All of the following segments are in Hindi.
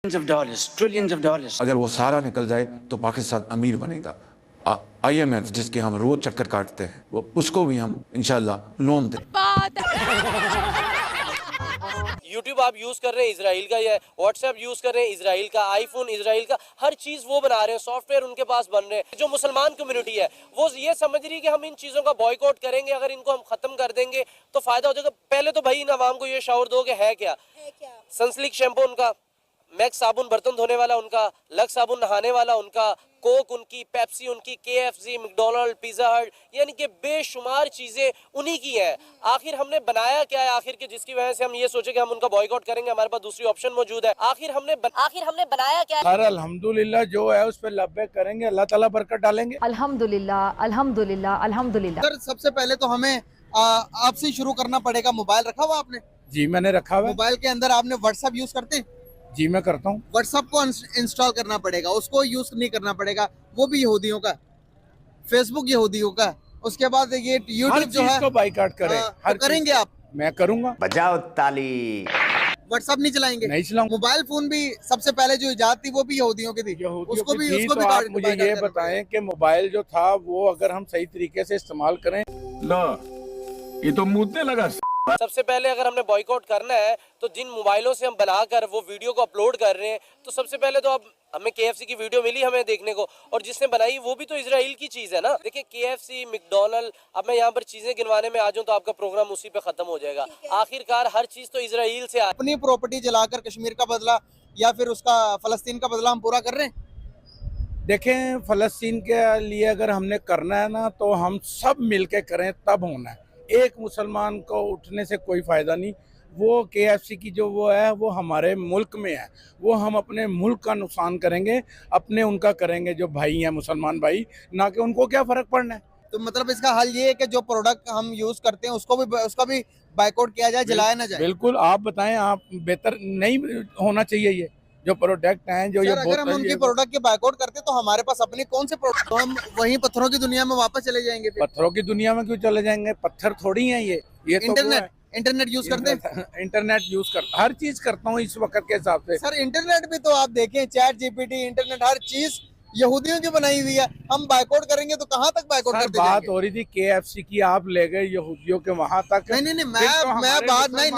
Trillions of dollars. अगर वो सारा निकल जाए तो पाकिस्तान अमीर बनेगा। IMF जिसके हम रोज चक्कर काटते हैं, वो उसको भी हम इंशाल्लाह लोन दें। यूट्यूब आप यूज कर रहे हैं इजराइल का, या व्हाट्सएप यूज कर रहे हैं इजराइल का, आईफोन इजराइल का, हर चीज वो बना रहे हैं, सॉफ्टवेयर उनके पास बन रहे हैं। जो मुसलमान कम्युनिटी है वो ये समझ रही है कि हम इन चीजों का बॉयकॉट करेंगे, अगर इनको हम खत्म कर देंगे तो फायदा हो जाएगा। पहले तो भाई इन आवाम को ये शौर दो कि है क्या। सनसिल्क शैम्पू उनका, मैक्स साबुन बर्तन धोने वाला उनका, लक्स साबुन नहाने वाला उनका, कोक उनकी, पेप्सी उनकी, KFC, मैकडॉनल्ड, पिज्जा हट, यानी कि बेशुमार चीजें उन्हीं की हैं। आखिर हमने बनाया क्या है आखिर के जिसकी वजह से हम ये सोचे कि हम उनका बॉयकॉट करेंगे, हमारे पास दूसरी ऑप्शन मौजूद है। आखिर हमने बनाया क्या है? हर अल्हम्दुलिल्लाह जो है उस पर लब्बे करेंगे, अल्लाह ताला बरकत डालेंगे। अल्हम्दुलिल्लाह अल्हम्दुलिल्लाह अल्हम्दुलिल्लाह। सर सबसे पहले तो हमें आपसे शुरू करना पड़ेगा। मोबाइल रखा हुआ आपने? जी मैंने रखा हुआ है। मोबाइल के अंदर आपने व्हाट्सएप यूज करते हैं? जी मैं करता हूँ। व्हाट्सएप को इंस्टॉल करना पड़ेगा, उसको यूज नहीं करना पड़ेगा, वो भी यहूदियों का। फेसबुक यहूदियों का। उसके बाद ये यूट्यूब जो है को बाइकाट करें, हर करेंगे आप? मैं करूंगा। बजाओ ताली। व्हाट्सएप नहीं चलाएंगे? नहीं चलाऊंगा। मोबाइल फोन भी सबसे पहले जो इजाद थी वो भी यहूदियों की थी, उसको भी तो आप मुझे ये बताएं कि मोबाइल जो था वो अगर हम सही तरीके से इस्तेमाल करें। लो ये तो मुद्दे लगा। सबसे पहले अगर हमने बॉयकॉट करना है तो जिन मोबाइलों से हम बनाकर वो वीडियो को अपलोड कर रहे हैं, तो सबसे पहले तो अब हमें KFC की वीडियो मिली हमें देखने को, और जिसने बनाई वो भी तो इजराइल की चीज है ना। देखिए KFC, मैकडॉनल्ड, अब मैं यहाँ पर चीजें गिनवाने में आ जाऊँ तो आपका प्रोग्राम उसी पे खत्म हो जाएगा। आखिरकार हर चीज तो इजराइल से अपनी प्रॉपर्टी जलाकर कश्मीर का बदला या फिर उसका फलस्तीन का बदला हम पूरा कर रहे हैं। देखें, फलस्तीन के लिए अगर हमने करना है ना तो हम सब मिलके करें तब होना है। एक मुसलमान को उठने से कोई फायदा नहीं। वो KFC की जो वो है वो हमारे मुल्क में है, वो हम अपने मुल्क का नुकसान करेंगे, अपने उनका करेंगे जो भाई हैं मुसलमान भाई, ना कि उनको क्या फर्क पड़ना है। तो मतलब इसका हल ये है कि जो प्रोडक्ट हम यूज करते हैं उसका भी बाइकआउट किया जाए, जलाया ना जाए। बिल्कुल, आप बताएं, आप बेहतर नहीं होना चाहिए ये जो प्रोडक्ट हैं जो ये अगर हम उनकी प्रोडक्ट के बाइकआउट करते तो हमारे पास अपने कौन से प्रोडक्ट, तो हम वहीं पत्थरों की दुनिया में वापस चले जाएंगे। पत्थरों की दुनिया में क्यों चले जाएंगे? पत्थर थोड़ी हैं ये तो इंटरनेट यूज करते हैं? इंटरनेट यूज करता, हर चीज करता हूँ इस वक्त के हिसाब से। सर इंटरनेट भी तो आप देखें, चैट GPT, इंटरनेट, हर चीज यहूदियों की बनाई हुई है। हम बाइकआउट करेंगे तो कहाँ तक बाइकआउट करते जाएंगे? बात हो रही थी KFC की, आप ले गए यहूदियों के वहाँ तक। नहीं, मैं बात नहीं,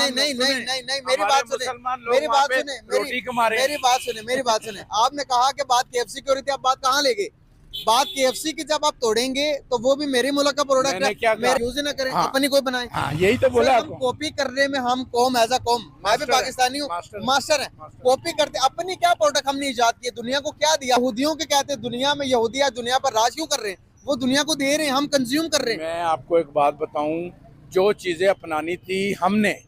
मेरी बात सुने। आपने कहा कि बात KFC की हो रही थी, आप बात कहाँ ले गए? बात KFC की जब आप तोड़ेंगे तो वो भी मेरे मुल्क का प्रोडक्ट है, मैं यूज ना करें। हाँ, अपनी कोई बनाए। हाँ, यही तो बोला। हम कॉपी करने में हम कौम, एज अ कौम, मैं भी पाकिस्तानी हूँ, मास्टर है। कॉपी करते अपनी क्या प्रोडक्ट हमने इजाद किया, दुनिया को क्या दिया? यहूदियों के कहते हैं दुनिया में यहूदिया दुनिया पर राज क्यों कर रहे हैं? वो दुनिया को दे रहे हैं, हम कंज्यूम कर रहे हैं। मैं आपको एक बात बताऊं, जो चीजें अपनानी थी हमने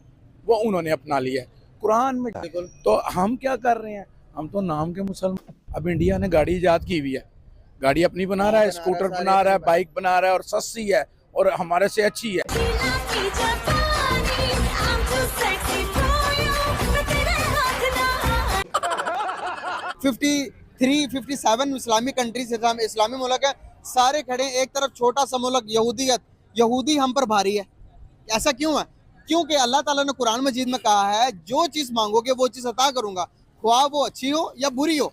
वो उन्होंने अपना लिया है कुरान में। तो हम क्या कर रहे हैं? हम तो नाम के मुसलमान। अब इंडिया ने गाड़ी इजाद की हुई है, गाड़ी अपनी बना रहा है, स्कूटर बना रहा है, बाइक बना रहा है, और सस्ती है और हमारे से अच्छी है। 57 इस्लामी कंट्रीज, इस्लामी मुल्क है, सारे खड़े। एक तरफ छोटा सा मुल्क यहूदी हम पर भारी है। ऐसा क्यों है? क्योंकि अल्लाह ताला ने कुरान मजीद में कहा है जो चीज मांगोगे वो चीज अता करूंगा, ख्वाह वो अच्छी हो या बुरी हो।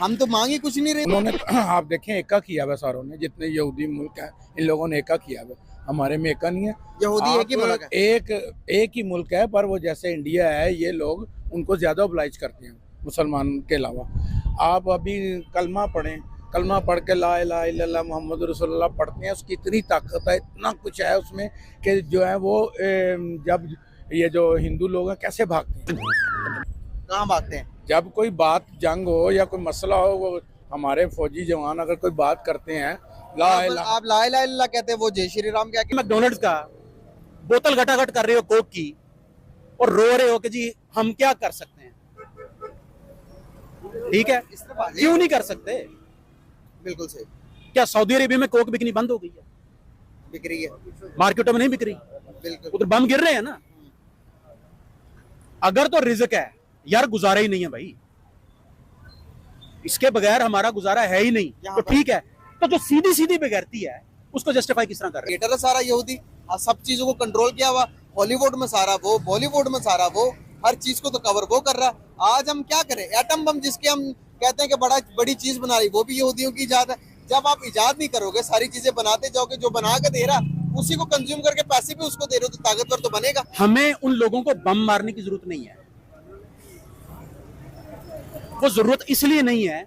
हम तो मांगी कुछ नहीं रहे। उन्होंने आप देखें एका किया हुआ सारों ने, जितने यहूदी मुल्क हैं इन लोगों ने एका किया हुआ। हमारे में एका नहीं है, यहूदी एक ही मुल्क है, एक ही मुल्क है, पर वो जैसे इंडिया है ये लोग उनको ज्यादा ओब्लाइज करते हैं मुसलमान के अलावा। आप अभी कलमा पढ़ें, कलमा पढ़ के ला इलाहा इल्लल्लाह मुहम्मद रसूलुल्लाह पढ़ते हैं, उसकी इतनी ताकत है, इतना कुछ है उसमें कि जो है वो जब ये जो हिंदू लोग हैं कैसे भागते हैं। कहाँ भागते हैं? जब कोई बात जंग हो या कोई मसला हो, वो हमारे फौजी जवान अगर कोई बात करते हैं, आप ला इलाहा इल्लल्लाह कहते हैं, वो जय श्री राम क्या? मैकडॉनल्ड्स का बोतल घटाघट कर रहे हो कोक की और रो रहे हो कि जी हम क्या कर सकते हैं। ठीक है, क्यों नहीं कर सकते? बिल्कुल सही। क्या सऊदी अरेबिया में कोक बिकनी बंद हो गई है? बिक रही है, मार्केटों में नहीं बिक रही, बिल्कुल। उधर बम गिर रहे हैं ना। अगर तो रिज़्क है यार, गुजारा ही नहीं है भाई, इसके बगैर हमारा गुजारा है ही नहीं। तो ठीक है, तो जो सीधी सीधी बेगैरती है उसको जस्टिफाई किस तरह कर रहे हैं? सारा यहूदी सब चीजों को कंट्रोल किया हुआ, हॉलीवुड में सारा वो, बॉलीवुड में सारा वो, हर चीज को तो कवर वो कर रहा है। आज हम क्या करें, एटम बम जिसके हम कहते हैं कि बड़ी चीज बना रही, वो भी यहूदियों की इजाद है। जब आप इजाद नहीं करोगे, सारी चीजें बनाते जाओगे, जो बना के दे रहा उसी को कंज्यूम करके पैसे भी उसको दे रहे हो, तो ताकतवर तो बनेगा। हमें उन लोगों को बम मारने की जरूरत नहीं है। वो जरूरत इसलिए नहीं है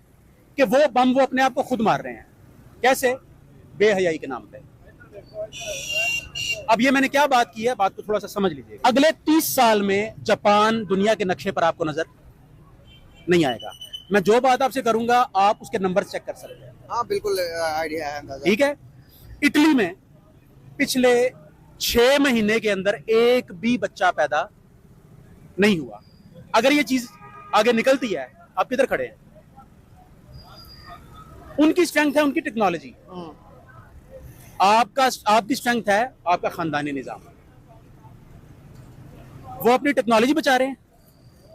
कि वो अपने आप को खुद मार रहे हैं। कैसे? बेहयाई के नाम पे। अब ये मैंने क्या बात की है, बात को थोड़ा सा समझ लीजिए। अगले 30 साल में जापान दुनिया के नक्शे पर आपको नजर नहीं आएगा। मैं जो बात आपसे करूंगा आप उसके नंबर चेक कर सकते हैं। हाँ बिल्कुल आइडिया है, अंदाजा। ठीक है। इटली में पिछले 6 महीने के अंदर एक भी बच्चा पैदा नहीं हुआ। अगर ये चीज आगे निकलती है, आप किधर खड़े हैं? उनकी स्ट्रेंथ है उनकी टेक्नोलॉजी, आपकी स्ट्रेंथ है आपका खानदानी निजाम। वो अपनी टेक्नोलॉजी बचा रहे हैं,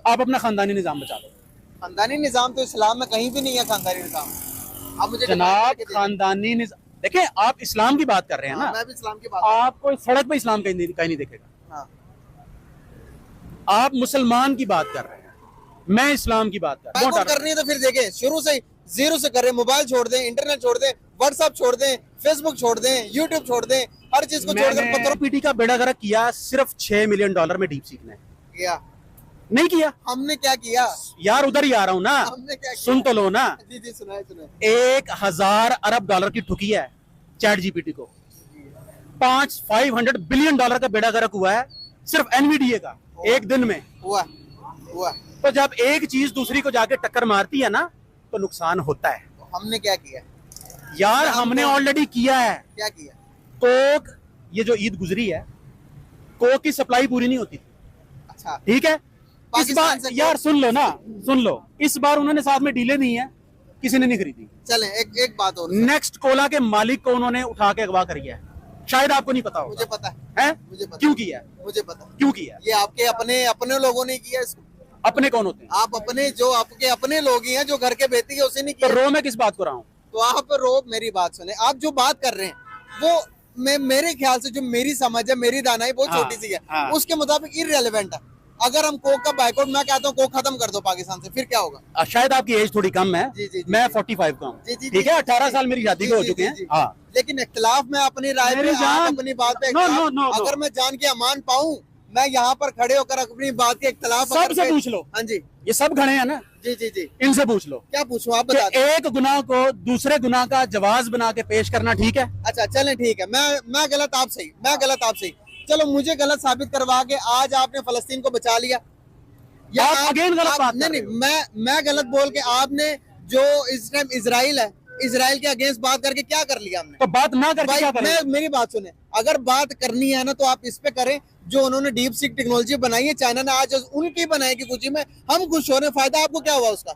आप अपना खानदानी निजाम बचा लो। खानदानी निजाम तो इस्लाम में कहीं भी नहीं है। खानदानी निजाम आप मुझे जनाब, खानदानी निजाम देखें, आप इस्लाम की बात कर रहे हैं ना। मैं भी इस्लाम की बात आपको सड़क पे इस्लाम कहीं नहीं दिखेगा। हाँ। आप मुसलमान की बात कर रहे हैं, मैं इस्लाम की बात कर रहा हूं। करनी है तो फिर देखें, शुरू से जीरो से करें। मोबाइल छोड़ दें, इंटरनेट छोड़ दें, व्हाट्सएप छोड़ दें, फेसबुक छोड़ दें, यूट्यूब छोड़ दें, हर चीज को छोड़कर पत्थरों पीटी का बेड़ा गर्क किया सिर्फ $6 मिलियन में डीप सीक ने किया। नहीं किया। हमने क्या किया यार? उधर ही आ रहा हूं ना, हमने क्या किया? सुन तो लो ना। जी जी सुनाए सुनाए। $1000 अरब की ठुकी है चैट जीपीटी को। 500 बिलियन का बेड़ा गर्क हुआ है सिर्फ एनवीडीए का एक दिन में। हुआ तो जब एक चीज दूसरी को जाके टक्कर मारती है ना, तो नुकसान होता है। हमने क्या किया यार? हमने ऑलरेडी किया है। क्या किया? कोक, ये जो ईद गुजरी है, कोक की सप्लाई पूरी नहीं होती थी। अच्छा ठीक है। इस बार यार सुन लो ना, सुन लो, इस बार उन्होंने साथ में डीले नहीं है, किसी ने नहीं खरीदी। चलें एक बात और। नेक्स्ट कोला के मालिक को उन्होंने उठा के अगवा करी है। शायद आपको नहीं पता होगा। मुझे पता है। मुझे पता। क्यों किया? मुझे पता क्यों किया? ये आपके अपने लोगों ने किया इसको। अपने कौन होते हैं? आप अपने, जो आपके अपने लोग ही हैं, जो घर के बेटी है, उसे नहीं तो किया। रो मैं किस बात को रहा हूँ? तो आप रो, मेरी बात सुने। आप जो बात कर रहे हैं वो मेरे ख्याल से जो मेरी समझ है, मेरी दानाई बहुत छोटी सी है, उसके मुताबिक इररेलेवेंट है। अगर हम कोक का बाइकआउट, मैं कहता हूँ कोक खत्म कर दो पाकिस्तान से, फिर क्या होगा? शायद आपकी एज थोड़ी कम है। मैं 45 का हूँ। ठीक है, 18 साल मेरी शादी को हो चुके हैं। हाँ, लेकिन इख्तलाफ में अपनी राय पे, अपनी बात पे अगर मैं जान के अमान पाऊँ, मैं यहाँ पर खड़े होकर अपनी बात के इख्तलाफ सबसे पूछ लो। हाँ जी, ये सब खड़े हैं ना। जी जी जी, इनसे पूछ लो। क्या पूछूं? आप बता दें। एक गुनाह को दूसरे गुनाह का जवाज बना के पेश करना ठीक है? अच्छा चलें, ठीक है। मैं गलत, आप सही। मैं गलत, आप सही। चलो मुझे गलत साबित करवा के आज आपने फलस्तीन को बचा लिया, या आप अगेन गलत बात कर रहे हो। नहीं, मैं गलत बोल के आपने जो इस टाइम इजराइल है, इजराइल के अगेंस्ट बात करके क्या कर लिया हमने? तो बात ना करके क्या करें? मेरी बात सुने, अगर बात करनी है ना तो आप इस पे करें जो उन्होंने डीप सीक टेक्नोलॉजी बनाई है, चाइना ने आज उनकी बनाएगी कुछ में, हम खुश हो रहे हैं। फायदा आपको क्या हुआ उसका?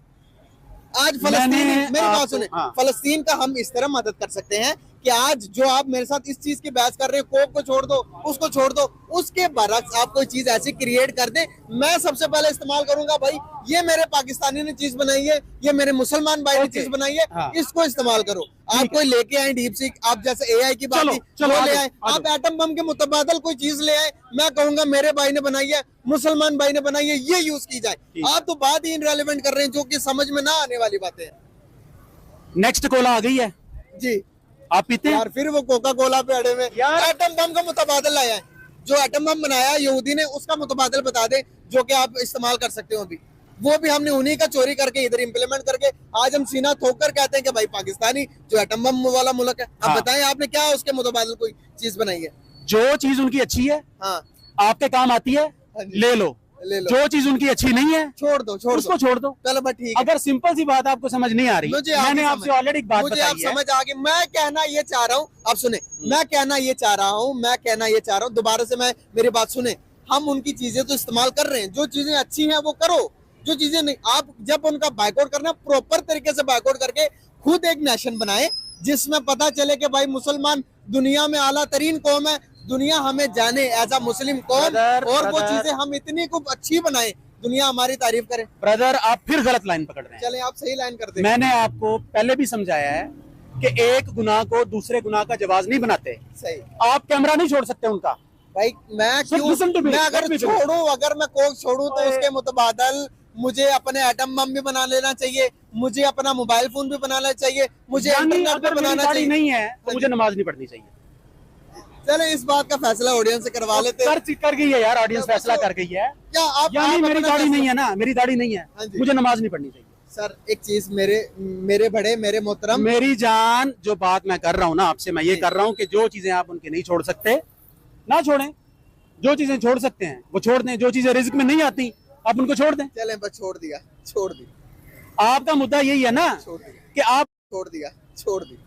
आज फलस्तीन, मेरी बात सुने, फलस्तीन का हम इस तरह मदद कर सकते हैं कि आज जो आप मेरे साथ इस चीज की बहस कर रहे हैं, कोक को छोड़ दो, उसको छोड़ दो, उसके बरक्स आप कोई चीज ऐसी क्रिएट कर दे, मैं सबसे पहले इस्तेमाल करूंगा। भाई ये मेरे पाकिस्तानी ने चीज बनाई है, ये मेरे मुसलमान भाई ने चीज बनाई है, इसको इस्तेमाल करो। आप कोई लेके आए डीप सीक, आप जैसे एआई की बात की वो ले आए, आप एटम बम के मुतबादल कोई चीज ले आए, मैं कहूंगा मेरे भाई ने बनाई है, मुसलमान भाई ने बनाई है, ये यूज की जाए। आप तो बात ही इनरेलेवेंट कर रहे हैं, जो कि समझ में ना आने वाली बातें हैं। नेक्स्ट कोला आ गई है जी, आप पीते हैं? यार फिर वो कोका कोला पे अड़े में। एटम बम का मुतबादल लाया है, जो एटम बम बनाया यहूदी ने, उसका मुतबादल बता दे जो कि आप इस्तेमाल कर सकते हो। अभी वो भी हमने उन्हीं का चोरी करके इधर इंप्लीमेंट करके आज हम सीना ठोक कर कहते हैं कि भाई पाकिस्तानी जो एटम बम वाला मुल्क है। अब बताएं आपने क्या उसके मुतबादल कोई चीज बनाई है? जो चीज उनकी अच्छी है, हाँ, आपके काम आती है, ले लो। जो चीज उनकी अच्छी नहीं है, छोड़ दो, उसको छोड़ दो। चलो बस ठीक है। अगर सिंपल सी बात आपको समझ नहीं आ रही, मैंने आपसे ऑलरेडी एक बात बताई है। समझ आ गई। मैं कहना ये चाह रहा हूँ, आप सुने, मैं कहना ये चाह रहा हूँ, दोबारा से मैं मेरी बात सुने। हम उनकी चीजें तो इस्तेमाल कर रहे हैं, जो चीजें अच्छी हैं वो करो, जो चीजें नहीं, आप जब उनका बाइकआउट करना, प्रॉपर तरीके से बाइकआउट करके खुद एक नेशन बनाए, जिसमें पता चले कि भाई मुसलमान दुनिया में आला तरीन कौम है, दुनिया हमें जाने एज अ मुस्लिम कौम, और वो चीजें हम इतनी खूब अच्छी बनाए, दुनिया हमारी तारीफ करे। ब्रदर, आप फिर गलत लाइन पकड़ रहे हैं। चले आप सही लाइन करते हैं। मैंने आपको पहले भी समझाया है कि एक गुनाह को दूसरे गुनाह का जवाज नहीं बनाते। सही। आप कैमरा नहीं छोड़ सकते उनका, भाई मैं Sir, क्यों, listen to me. मैं Let अगर me finish. छोड़ूं, अगर मैं कोक छोड़ूं तो उसके मुतबादल मुझे अपने एटम बम भी बना लेना चाहिए, मुझे अपना मोबाइल फोन भी बनाना चाहिए, मुझे यानी इंटरनेट भी अगर मेरी बनाना दाढ़ी चाहिए। नहीं है तो मुझे नमाज नहीं पढ़नी चाहिए। चले इस बात का फैसला ऑडियंस से करवा लेते हैं। कर गई है यार, ऑडियंस फैसला कर गई है। क्या आप यानी मेरी अपना दाढ़ी फैसला- नहीं है ना, मेरी दाढ़ी नहीं है, हाँ जी। मुझे नमाज नहीं पढ़नी चाहिए। सर एक चीज मेरे बड़े, मेरे मोहतरम, मेरी जान, जो बात मैं कर रहा हूँ ना आपसे, मैं ये कर रहा हूँ कि जो चीजें आप उनके नहीं छोड़ सकते ना छोड़ें, जो चीजें छोड़ सकते हैं वो छोड़ दें, जो चीजें रिज्क में नहीं आती आप उनको छोड़ दें। चले बस छोड़ दिया, छोड़ दी, आपका मुद्दा यही है ना छोड़ दिया, कि आप, छोड़ दिया, छोड़ दी,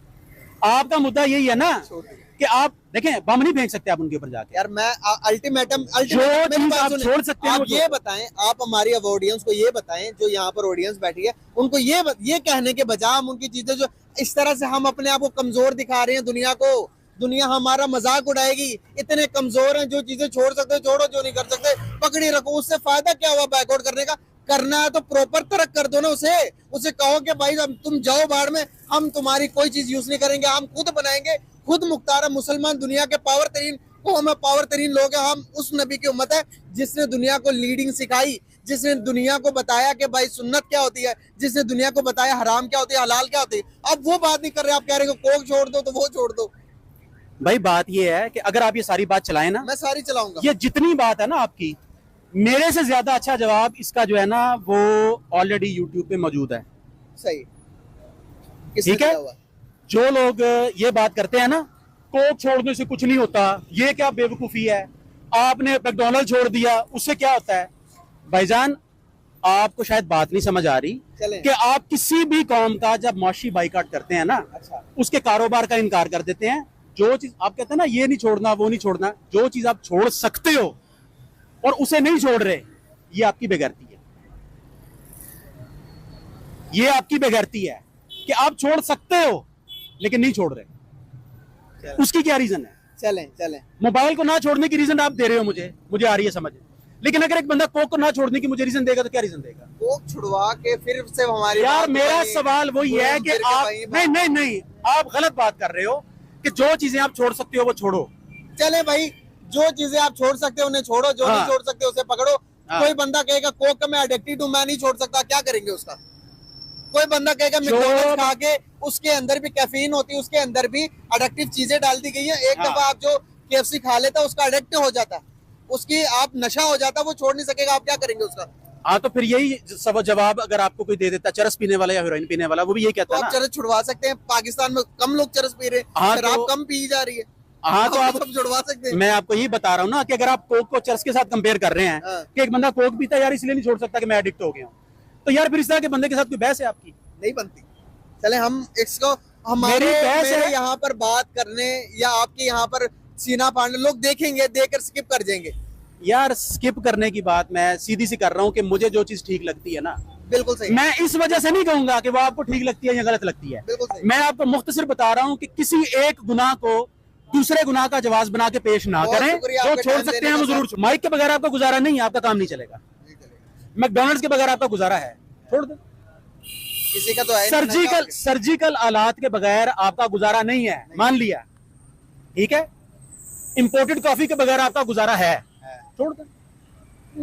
आपका मुद्दा यही है ना छोड़ दिया। कि आप देखें, बम नहीं फेंक सकते आप उनके ऊपर जाके। यार मैं अल्टीमेटम जो चीज आप छोड़ सकते हैं आप वो ये बताएं, आप हमारी अब ऑडियंस को ये बताएं, जो यहाँ पर ऑडियंस बैठी है उनको ये कहने के बजाय हम उनकी चीजें जो इस तरह से हम अपने आप को कमजोर दिखा रहे हैं दुनिया को, दुनिया हमारा मजाक उड़ाएगी, इतने कमजोर हैं, जो चीजें छोड़ सकते हो छोड़ो, जो नहीं कर सकते पकड़ी रखो, उससे फायदा क्या हुआ बैकआउट करने का? करना है तो प्रॉपर तरक कर दो ना, उसे कहो कि भाई तुम जाओ बाहर में, हम तुम्हारी कोई चीज यूज नहीं करेंगे, हम खुद बनाएंगे, खुद मुख्तार है। मुसलमान दुनिया के पावर तरीन कौम है, पावर तरीन लोग हैं, हम उस नबी की उम्मत है जिसने दुनिया को लीडिंग सिखाई, जिसने दुनिया को बताया कि भाई सुन्नत क्या होती है, जिसने दुनिया को बताया हराम क्या होती है, हलाल क्या होती है। अब वो बात नहीं कर रहे, आप कह रहे हो कोक छोड़ दो तो वो छोड़ दो। भाई बात ये है कि अगर आप ये सारी बात चलाएं ना, मैं सारी चलाऊंगा। ये जितनी बात है ना आपकी, मेरे से ज्यादा अच्छा जवाब इसका जो है ना वो ऑलरेडी यूट्यूब पे मौजूद है। सही, किसने ठीक है, दिया हुआ? जो लोग ये बात करते हैं ना कोक छोड़ने से कुछ नहीं होता, ये क्या बेवकूफी है, आपने मैकडॉनल्ड छोड़ दिया उससे क्या होता है। भाईजान आपको शायद बात नहीं समझ आ रही चलें। कि आप किसी भी कौम का जब मौशी बाइकाट करते हैं ना, अच्छा। उसके कारोबार का इनकार कर देते हैं। जो चीज आप कहते हैं ना ये नहीं छोड़ना वो नहीं छोड़ना, जो चीज आप छोड़ सकते हो और उसे नहीं छोड़ रहे, ये आपकी बेगैरती है, ये आपकी बेगैरती है कि आप छोड़ सकते हो लेकिन नहीं छोड़ रहे। उसकी क्या रीजन है? चलें चलें। मोबाइल को ना छोड़ने की रीजन आप दे रहे हो, मुझे आ रही है समझ, लेकिन अगर एक बंदा कोक को ना छोड़ने की मुझे रीजन देगा तो क्या रीजन देगा? कोक छुड़वा के फिर से हमारी यार बात मेरा बनी, सवाल वही है घूम कि फिर के आप वहीं नहीं नहीं नहीं आप गलत बात कर रहे हो कि जो चीजें आप छोड़ सकते हो वो छोड़ो। चले भाई, जो चीजें आप छोड़ सकते हो उन्हें छोड़ो, जो हाँ। नहीं छोड़ सकते उसे पकड़ो। हाँ। कोई बंदा कहेगा कोक का मैं एडिक्टेड हूं, मैं नहीं छोड़ सकता, क्या करेंगे उसका? कोई बंदा कहेगा मैकडॉनल्ड्स खा के उसके अंदर भी कैफीन होती है, उसके अंदर भी एडिक्टिव चीजें डाल दी गई है। एक हाँ। दफा आप जो KFC खा लेता है उसका एडिक्ट हो जाता है, उसकी आप नशा हो जाता है, वो छोड़ नहीं सकेगा, आप क्या करेंगे उसका? हाँ तो फिर यही सब जवाब अगर आपको कोई दे देता, चरस पीने वाला या हेरोइन पीने वाला, वो भी यही तो कहता आप ना। चरस छुड़वा सकते हैं, पाकिस्तान में कम लोग चरस पी रहे हैं, हाँ, शराब तो- कम पी जा रही है। हाँ तो आप सब छुड़वा सकते हैं। मैं आपको यही बता रहा हूँ ना कि अगर आप कोक को चरस के साथ कंपेयर कर रहे हैं हाँ। कि एक बंदा कोक पीता है यार इसलिए नहीं छोड़ सकता कि मैं एडिक्ट हो गया हूँ, तो यार फिर इस तरह के बंदे के साथ कोई बहस है आपकी? नहीं बनती। चले हम इसको हमारे मेरी बहस मेरे है- यहाँ पर बात करने या आपके यहाँ पर सीना पाड़ने लोग देखेंगे, देखकर स्किप कर जाएंगे। यार स्किप करने की बात मैं सीधी सी कर रहा हूँ कि मुझे जो चीज ठीक लगती है ना, बिल्कुल सही, मैं इस वजह से नहीं कहूंगा कि वो आपको ठीक लगती है या गलत लगती है। बिल्कुल सही। मैं आपको मुख्तसर बता रहा हूँ कि किसी एक गुनाह को दूसरे गुनाह का जवाब बना के पेश ना बहुत करें। शुक्रिया जो आपका छोड़ टाइम सकते देने हैं वो का जरूर। माइक के बगैर आपका गुजारा नहीं है, आपका काम नहीं चलेगा। मैकडॉनल्ड्स के बगैर आपका गुजारा है, छोड़ दो। किसी का तो है नहीं, सर्जिकल आलात के बगैर आपका गुजारा नहीं है, मान लिया, ठीक है। इंपोर्टेड कॉफी के बगैर आपका गुजारा है, छोड़ दो।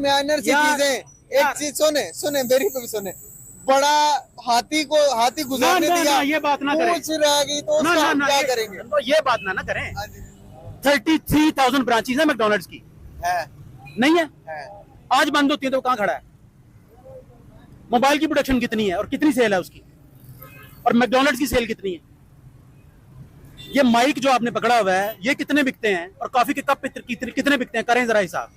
माइनर सी यार- चीजें। एक यार- चीज सुने मेरी भी सुने, बड़ा हाथी गुजारने ना, दिया, ये बात ना करें। पूछ रह गई तो ना उसका ना हम ना क्या ये- करेंगे? तो ये बात ना करें। हाँ जी, 33,000 ब्रांचेज है मैकडॉनल्ड्स की, है, नहीं है? है। आज बंद होती है तो कहां खड़ा है? मोबाइल की प्रोडक्शन कितनी है और कितनी सेल है उसकी, और मैकडॉनल्ड्स की सेल कितनी है? ये माइक जो आपने पकड़ा हुआ है ये कितने बिकते हैं, और कॉफी के कप कितने बिकते हैं? करें जरा हिसाब।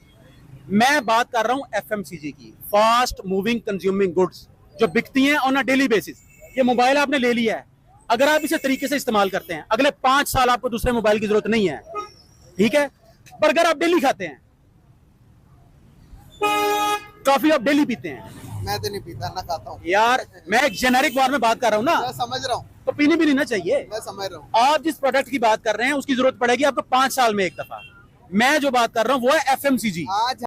मैं बात कर रहा हूं FMCG की, फास्ट मूविंग कंज्यूमिंग गुड्स, जो बिकती हैं ऑन अ डेली बेसिस। ये मोबाइल आपने ले लिया है, अगर आप इसे तरीके से इस्तेमाल करते हैं अगले 5 साल आपको दूसरे मोबाइल की जरूरत नहीं है, ठीक है। बर्गर आप डेली खाते हैं, कॉफी आप डेली पीते हैं, मैं तो नहीं पीता ना खाता हूँ यार मैं एक जेनेरिक बार में बात कर रहा हूँ ना, मैं समझ रहा हूँ, तो पीनी भी नहीं ना चाहिए। मैं समझ रहा हूँ। आप जिस प्रोडक्ट की बात कर रहे हैं उसकी जरूरत पड़ेगी आपको 5 साल में एक दफा। मैं जो बात कर रहा हूँ वो है FMCG। आज